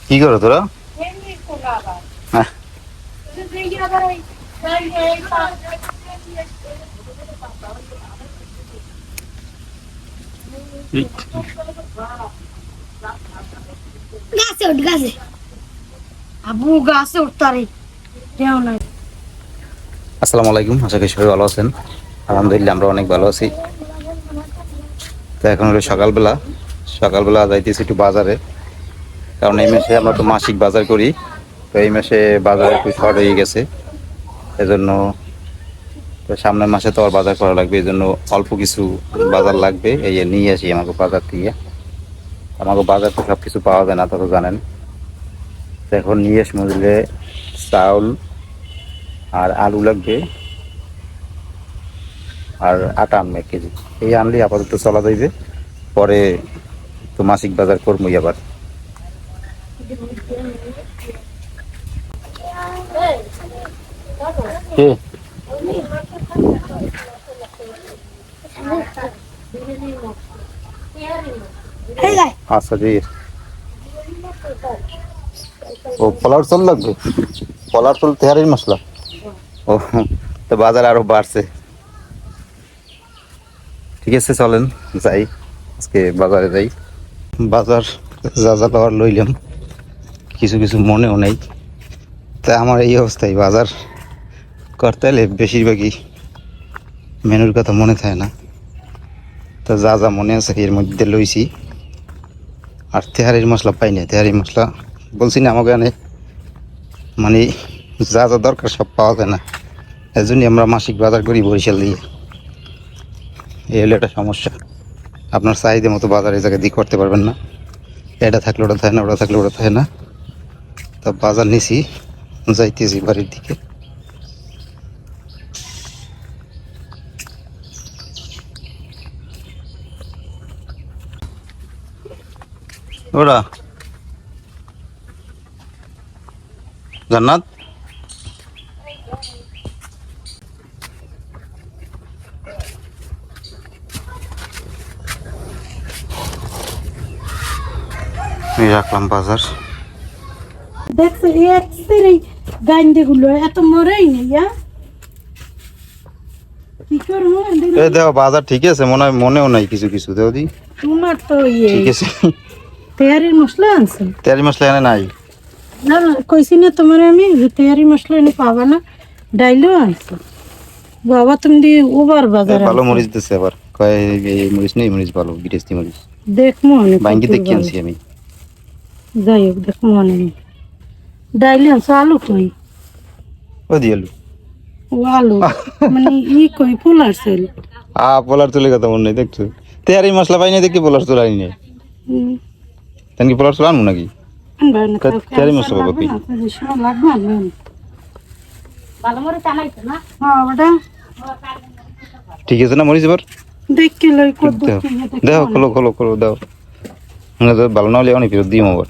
কি করো তোরা? হ্যাঁ, গাছে উঠ গাছে আবু গাছে উঠতারে কেউ নাই। আসসালামু আলাইকুম, আশা করি সবাই ভালো আছেন। আলহামদুলিল্লাহ আমরা অনেক ভালো আছি। তো এখন হলো সকালবেলা যাইতেছি একটু বাজারে, কারণ এই মাসে আমরা তো মাসিক বাজার করি। তো এই মাসে বাজার একটু শর্ট হয়ে গেছে, এজন্য তো সামনের মাসে তো আর বাজার করা লাগবে, এই জন্য অল্প কিছু বাজার লাগবে, এই নিয়ে আসি আমাকে বাজার থেকে। আমাকে বাজার তো সব কিছু পাওয়া যায় না, তা তো জানেন। তো এখন নিয়ে এসে মজলে চাউল আর আলু লাগবে, আর আটা আনবে 1 কেজি। এই আনলে আপাতত চলা যাইবে, পরে তো মাসিক বাজার করবই আবার। আচ্ছা জি, ও পোলার চাল লাগবে, পোলার চাল তেহারির মশলা। ও, তো বাজার আরো বাড়ছে। ঠিক আছে, চলেন যাই, আজকে বাজারে যাই। বাজার যা যা লওয়ার লইলাম, কিছু কিছু মনেও নেই। তা আমার এই অবস্থায় বাজার করতে হলে বেশিরভাগই মেনুর কথা মনে থাকে না। তো যা যা মনে আছে এর মধ্যে লইছি। আর তেহারির মশলা পাই না, তেহারির মশলা বলছি না আমাকে আনে, মানে যা যা দরকার সব পাওয়া যায় না। এই জন্যই আমরা মাসিক বাজার করি বরিশাল দিয়ে। এই হলো একটা সমস্যা, আপনার চাহিদা মতো বাজার এই জায়গায় দিয়ে করতে পারবেন না। এটা থাকলে ওটা থাকে না, ওটা থাকলে ওটা থাকে না। তা বাজার নিছি, যাইতেছি বাড়ির দিকে। ওরা জান্নাত, এই রাখলাম বাজার। দেখছো এই গান্ডে গুলো এত মরেই নেই। কি করবো এই দেখো বাজার ঠিক আছে, মনেও নাই কিছু কিছু দেও দি। তোমার তো ঠিক আছে, তেয়ারির মশলা আনছে তেহারি মশলা এনে নাই। না কইছি না তোমার আমি যে তেয়ারি মশলা এনে পাবা না। ডাইলও আনছে বাবা, তুমি দিয়ে ওভার বাজার ভালো মরিচ দিচ্ছে আবার, কয় এই মরিচ নেই, মরিচ ভালো বিদেশি মরিচ। দেখবো অনেক বাইঙ্গি দেখে আনছি আমি। যাই হোক দেখবো অনেক। ডাইলে আনছো আলু কই? ও দিয়ালু ও আলু মানে কই পোলার সেল। পোলার তুলে কথা মনে নেই, দেখছো তেহারি মশলা পাই না দেখি পোলার তুলে আনি নাই। তেন কি পোলার তুলে আনবো নাকি? তেহারি মশলা পাবো কি? ঠিক আছে না মরিচ এবার দেখো, খোলো খোলো খোলো দাও। ভালো না হলে অনেক ফেরত দিই আবার।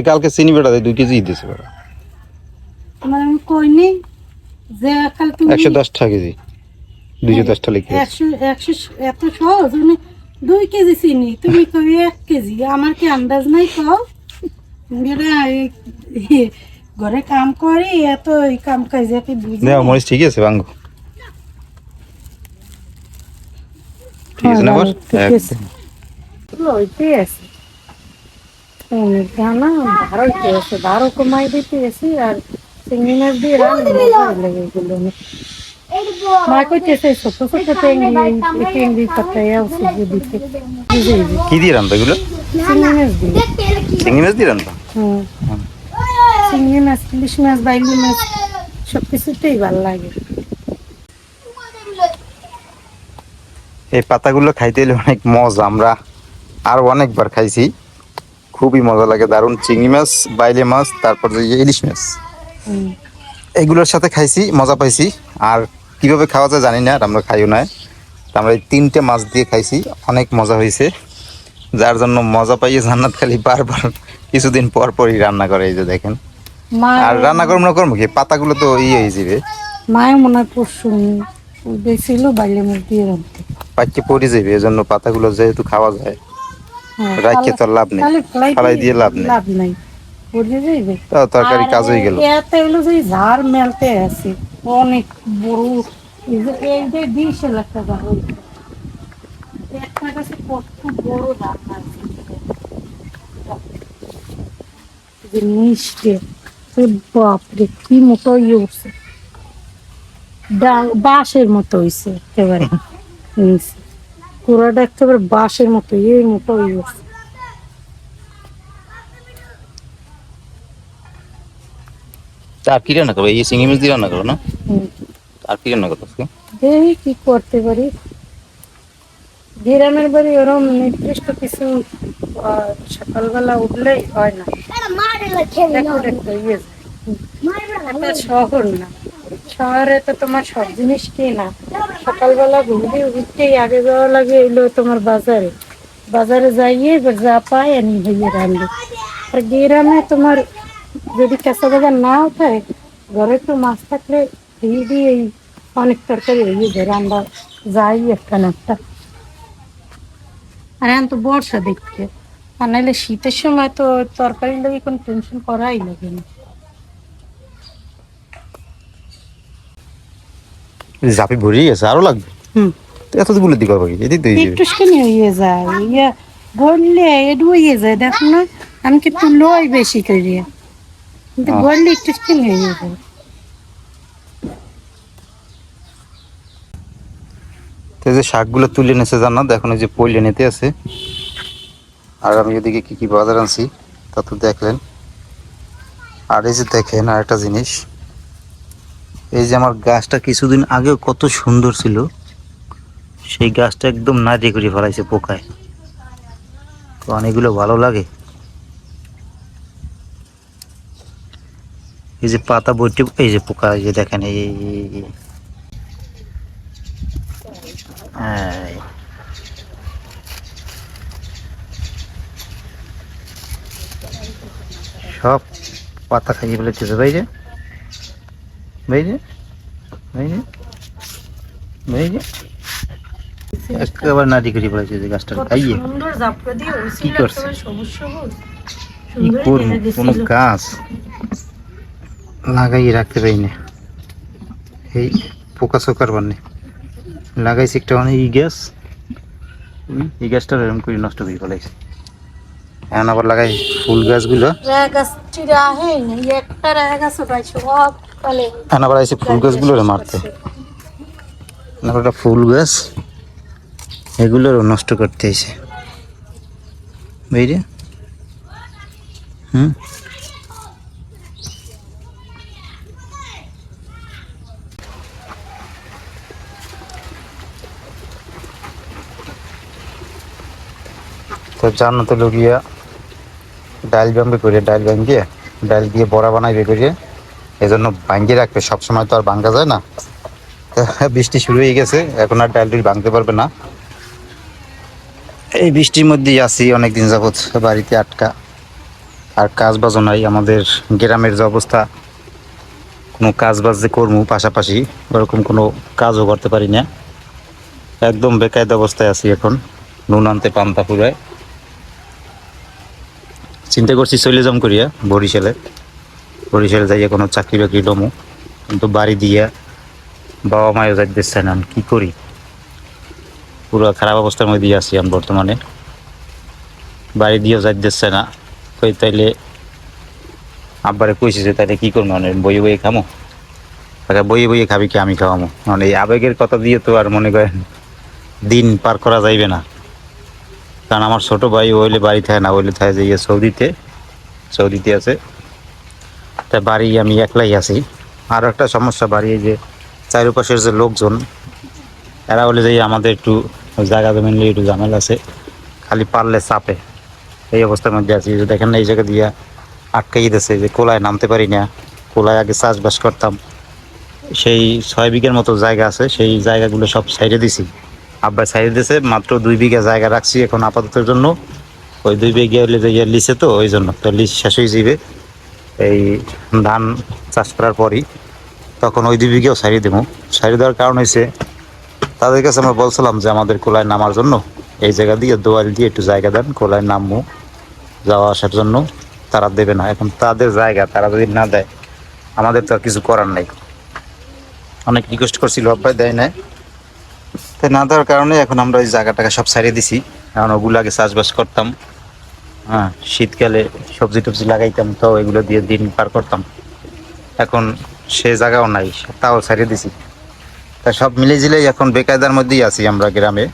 কালকে চিনি বেটা 2 কেজি দিতেছে বেটা, 110 টাকা কেজি, 210 টাকা লিখে। এত সহজ মানে 2 কেজি চিনি, তুমি কই 1 কেজি? আমার কি আন্দাজ নাই? কও ঘরে কাম করি, এত কাম কাজ বুঝি না। মরিচ ঠিক আছে বাঙ্গো, ঠিক আছে না আবার লইতে আছে অনেক দানা ভাড়াইতে আছে, ভাড়া কমাই দিতে আছে। আর চিংড়ি মাছ দিয়ে রান্না লেগে গেল। মা কইতেছে ছোট ছোট টেঙ্গি পাতায় দিতে কি দিয়ে রান্না এগুলো? চিংড়ি মাছ দিয়ে। চিংড়ি মাছ দিয়ে রান্না? চিংড়ি মাছ, ইলিশ মাছ, বাইলি মাছ সবকিছুতেই ভালো লাগে। এই পাতাগুলো খাইতে হলে অনেক মজা, আমরা আর অনেকবার খাইছি, খুবই মজা লাগে, দারুণ। চিংড়ি মাছ, বাইলে মাছ, তারপর যে ইলিশ মাছ, এগুলোর সাথে খাইছি, মজা পাইছি। আর কিভাবে খাওয়া যায় জানি না, আর আমরা খাইও না। আমরা এই 3টে মাছ দিয়ে খাইছি, অনেক মজা হয়েছে। যার জন্য মজা পাইয়ে জান্নাত খালি বারবার কিছুদিন পর পরই রান্না করে, এই যে দেখেন। আর রান্না করবো কি, পাতাগুলো তো হয়ে যাবে। মায়ের মনে হয় পরশু দেখছিল বাইলে মাছ দিয়ে রাখতে। পাইকে পড়ে যাবে, এজন্য পাতাগুলো যেহেতু খাওয়া যায় হ্যাঁ, রাখে তো আর লাভ নেই, খালি ফালাই দিয়ে লাভ নেই, লাভ নাই, পড়ে যাইবে। তাও তরকারি আর কাজ হয়ে গেল। এতে হলো যে ঝাড় মেলতে আছে অনেক বড়, এই যে 20 লাখ টাকা হইছে একটা গাছে, কত বড় ঝাড় আছে যে মিষ্টি, বাপরে কি মোটা ইয়ে উঠছে, বাঁশের মতো হইছে একেবারে নিচে, পুরাটা একেবারে বাঁশের মতো এই মোটা ইয়ে উঠছে। আর কি রান্না করবো? এই চিংড়ি মাছ দিয়ে রান্না করো না? হুম। আর কি রান্না করতো? দেখি কি করতে পারি, গ্রামের বাড়ি ওরম নির্দিষ্ট কিছু সকালবেলা উঠলেই হয় না, দেখো দেখো ইয়ে যায়। এটা শহর না, শহরে তো তোমার সব জিনিস কেনা, সকালবেলা ঘুম দিয়ে উঠতেই আগে যাওয়া লাগে এলো তোমার বাজারে, বাজারে যাইয়ে এবার যা পায় এনে হইয়ে রান্না। আর গ্রামে তোমার যদি কাঁচা বাজার না উঠায়, ঘরে একটু মাছ থাকলে দিয়ে দিয়ে অনেক তরকারি হয়ে যায়, রান্না যাই একটা না একটা। আর এখন তো বর্ষা দেখতে, আর নাহলে শীতের সময় তো তরকারি লাগে কোনো টেনশন করাই লাগে না। জাপি ভরিয়ে গেছে, আরো লাগবে? হুম, তো এত গুলো দিকে পাবো, এদিক দিয়ে দিবে। একটুখানি হয়ে যায়, ইয়া বললে একটু হয়ে যায়, দেখো না আমি কিন্তু লই বেশি করে, কিন্তু বললে একটুখানি হয়ে যায়। তো এই যে শাকগুলো তুলে নিয়েছে জান্নাত, এখন এই যে পইলে নিতে আছে। আর আমি এদিকে কি কি বাজার আনছি তা তো দেখলেন। আর এই যে দেখেন আর একটা জিনিস, এই যে আমার গাছটা কিছুদিন আগেও কত সুন্দর ছিল, সেই গাছটা একদম নাড়িয়ে করে ফেলাইছে পোকায়। তো অনেকগুলো ভালো লাগে, এই যে পাতা বইটি, এই যে পোকা, এই যে দেখেন এই সব পাতা খাইয়ে ফেলেছে ভাই যে, ভাই যে, ভাই যে, ভাই যে, একেবারে নাড়ি করে ফেলেছে যে গাছটা খাইয়ে। সুন্দর জাপটা দিয়ে কি করছে? সবুজ সবুজ কি করবো, কোনো গাছ লাগাই রাখতে পারি না, এই পোকা চোকার বান্নে লাগাইছি একটা অনেক এই গাছটা এরকম করে নষ্ট করে ফেলাইছে। এখন আবার লাগাই ফুল গাছগুলো, এখন আবার আইসি ফুল গাছগুলো মারতে, আবার একটা ফুল গাছ এগুলোরও নষ্ট করতে এসে বুঝলি। হুম, তো জানো তো লগিয়া ডাল বাম্বে করে, ডাল ভাঙ্গিয়ে ডাল দিয়ে বড়া বানাইবে করে, এই জন্য ভাঙ্গিয়ে রাখবে সবসময়, তো আর ভাঙ্গা যায় না। তো বৃষ্টি শুরু হয়ে গেছে, এখন আর ডাল ভাঙতে পারবে না। এই বৃষ্টির মধ্যেই আছি অনেকদিন যাবৎ বাড়িতে আটকা, আর কাজ বাজও নাই। আমাদের গ্রামের যে অবস্থা, কোনো কাজ বাজ যে করবো পাশাপাশি ওরকম কোনো কাজও করতে পারি না, একদম বেকায়দ অবস্থায় আছি এখন। নুন আনতে পান্তা পুরায়, চিন্তা করছি চলে যাম করিয়া বরিশালে, বরিশালে যাইয়া কোনো চাকরি বাকরি ডমু, কিন্তু বাড়ি দিয়া বাবা মায়ের যাইতে দিচ্ছে না, আমি কী করি, পুরো খারাপ অবস্থার মধ্যে দিয়ে আছি আমি বর্তমানে। বাড়ি দিয়েও যাইতে দিচ্ছে না, কই তাইলে আব্বারে কইছি যে তাইলে কী করবো, মানে বইয়ে বইয়ে খামো, বইয়ে বইয়ে খাবি কি আমি খাওয়ামো, মানে এই আবেগের কথা দিয়ে তো আর মনে করেন দিন পার করা যাইবে না। কারণ আমার ছোট ভাই হইলে বাড়ি থাকে না, হইলে থাকে যে সৌদিতে, সৌদিতে আছে, তাই বাড়ি আমি একলাই আছি। আরও একটা সমস্যা, বাড়ি যে চারিপাশের যে লোকজন, এরা হলে যে আমাদের একটু জায়গা জমি নিয়ে একটু ঝামেলা আছে, খালি পারলে চাপে, এই অবস্থার মধ্যে আছি। যে দেখেন না এই জায়গা দিয়ে আটকাই দিতেছে, যে কোলায় নামতে পারি না। কোলায় আগে চাষবাস করতাম, সেই 6 বিঘার মতো জায়গা আছে, সেই জায়গাগুলো সব সাইডে দিছি, আব্বা সাইডে দিয়েছে, মাত্র 2 বিঘা জায়গা রাখছি এখন আপাততের জন্য। ওই 2 বিঘা হলে যে লিসে, তো ওই জন্য তো লিস শেষ হয়ে যাবে এই ধান চাষ করার পরই, তখন ওই 2 বিঘাও সাইডে দেবো। সাইডে দেওয়ার কারণ হয়েছে তাদের কাছে আমরা বলছিলাম যে আমাদের কোলায় নামার জন্য এই জায়গা দিয়ে দোয়াল দিয়ে একটু জায়গা দেন, কোলায় নামবো যাওয়া আসার জন্য। তারা দেবে না। এখন তাদের জায়গা, তারা যদি না দেয় আমাদের তো আর কিছু করার নাই। অনেক রিকোয়েস্ট করছিল, আব্বাই দেয় নাই। তাই না দেওয়ার কারণে এখন আমরা ওই জায়গাটাকে সব ছাড়িয়ে দিছি। এখন ওগুলো আগে চাষবাস করতাম, হ্যাঁ, শীতকালে সবজি টবজি লাগাইতাম, তো এগুলো দিয়ে দিন পার করতাম। এখন সে জায়গাও নাই, তাও ছাড়িয়ে দিছি। তা সব মিলে জিলেই এখন বেকায়দার মধ্যেই আছি আমরা গ্রামে।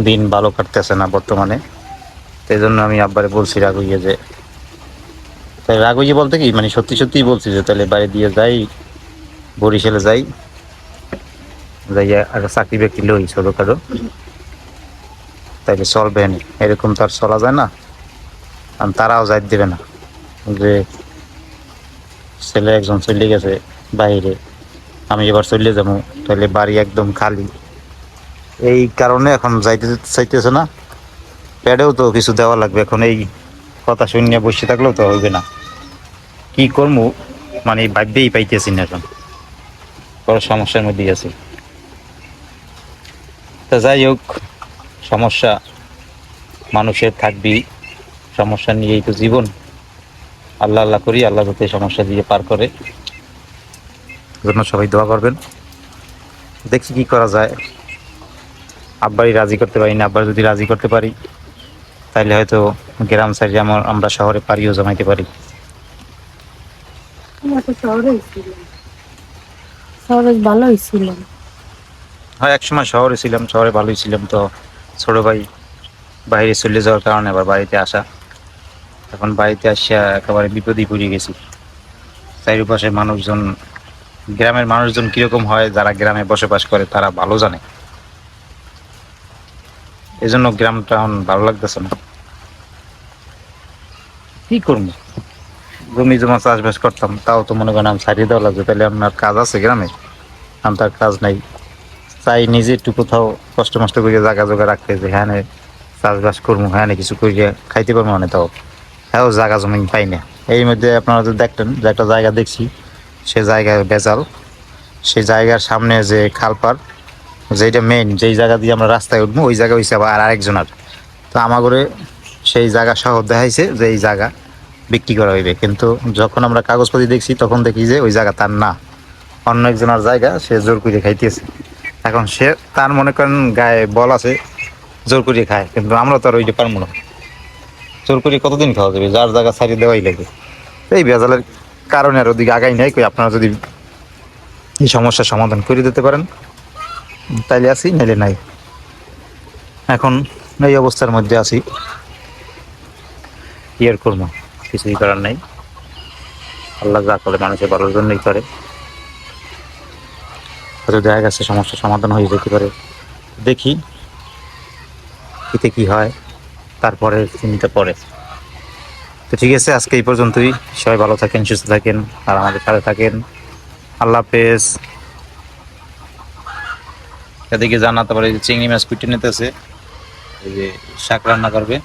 দিন ভালো কাটতেছে না বর্তমানে। সেই জন্য আমি আব্বারে বলছি রাগ হইয়ে যে, তাই রাগ হইয়ে বলতে কি মানে সত্যি সত্যিই বলছি যে তাহলে বাড়ি দিয়ে যাই, বরিশালে যাই, যাইয়া একটা চাকরি বাকরি লই ছোটোখাটো, তাইলে চলবে না। এরকম তো আর চলা যায় না। আর তারাও যাইতে দেবে না যে ছেলে একজন চলে গেছে বাইরে, আমি এবার চলে যাবো, তাহলে বাড়ি একদম খালি। এই কারণে এখন যাইতে চাইতেছে না। প্যাডেও তো কিছু দেওয়া লাগবে। এখন এই কথা শুনিয়ে বসে থাকলেও তো হইবে না। কি করবো মানে ভাবতেই পাইতেছি না। এখন বড় সমস্যার মধ্যেই আছি। তা যাই হোক, সমস্যা মানুষের থাকবেই, সমস্যা নিয়েই তো জীবন। আল্লাহ আল্লাহ করি, আল্লাহ যাতে সমস্যা দিয়ে পার করে, জন্য সবাই দোয়া করবেন। দেখি কি করা যায়। আব্বারই রাজি করতে পারি না। আব্বার যদি রাজি করতে পারি তাহলে হয়তো গ্রাম সাইডে আমরা শহরে পাড়িও জমাইতে পারি। আমরা তো শহরেই ছিলাম, শহরে ভালোই ছিলাম। হয়, একসময় শহরে ছিলাম, শহরে ভালোই ছিলাম। তো ছোট ভাই বাইরে চলে যাওয়ার কারণে আবার বাড়িতে আসা। এখন বাড়িতে আসিয়া একেবারে বিপদেই পড়ে গেছি। চারিপাশে মানুষজন, গ্রামের মানুষজন কিরকম হয় যারা গ্রামে বসবাস করে তারা ভালো জানে। এই জন্য গ্রামটা এখন ভালো লাগতেছে না। কি করবো, জমি জমা চাষবাস করতাম, তাও তো মনে করেন আমি ছাড়িয়ে দেওয়া লাগবে। তাহলে আপনার কাজ আছে গ্রামে, আমি তার কাজ নাই। তাই নিজে একটু কোথাও কষ্ট মষ্ট করে জায়গা জোগা রাখতে যে হ্যাঁ চাষবাস করবো, হ্যাঁ কিছু করিয়া খাইতে পারবো। মানে তাও হ্যাঁ জায়গা জমি পাই না। এই মধ্যে আপনারা যদি দেখতেন যে একটা জায়গা দেখছি, সে জায়গায় বেজাল। সেই জায়গার সামনে যে খালপার, যেটা মেইন যেই জায়গা দিয়ে আমরা রাস্তায় উঠবো, ওই জায়গা হয়েছে আবার আরেকজনের। তো আমাগরে সেই জায়গা সহ দেখাইছে যে এই জায়গা বিক্রি করা হইবে। কিন্তু যখন আমরা কাগজপত্র দেখছি তখন দেখি যে ওই জায়গা তার না, অন্য একজনের জায়গা, সে জোর করে খাইতেছে। এখন সে তার মনে করেন গায়ে বল আছে, জোর করে খায়। কিন্তু আমরা তো আর ওইটা পারবো না, জোর করে কতদিন খাওয়া যাবে? যার জায়গা ছাড়িয়ে দেওয়াই লাগে। এই ভেজালের কারণে আর ওদিকে আগাই নাই। কই আপনারা যদি এই সমস্যার সমাধান করে দিতে পারেন তাইলে আছি, নাইলে নাই। এখন এই অবস্থার মধ্যে আছি, কি আর করবো, কিছুই করার নাই। আল্লাহ যা করে মানুষের ভালোর জন্যই করে। হয়তো দেখা গেছে সমস্যার সমাধান হয়ে যেতে পারে। দেখি এতে কি হয়, তারপরে চিন্তা পরে। তো ঠিক আছে, আজকে এই পর্যন্তই। সবাই ভালো থাকেন, সুস্থ থাকেন, আর আমাদের সাথে থাকেন। আল্লাহ হাফেজ। এদিকে জানাতে পারে চিংড়ি মাছ কুটে নিতেছে, এই যে শাক রান্না করবে।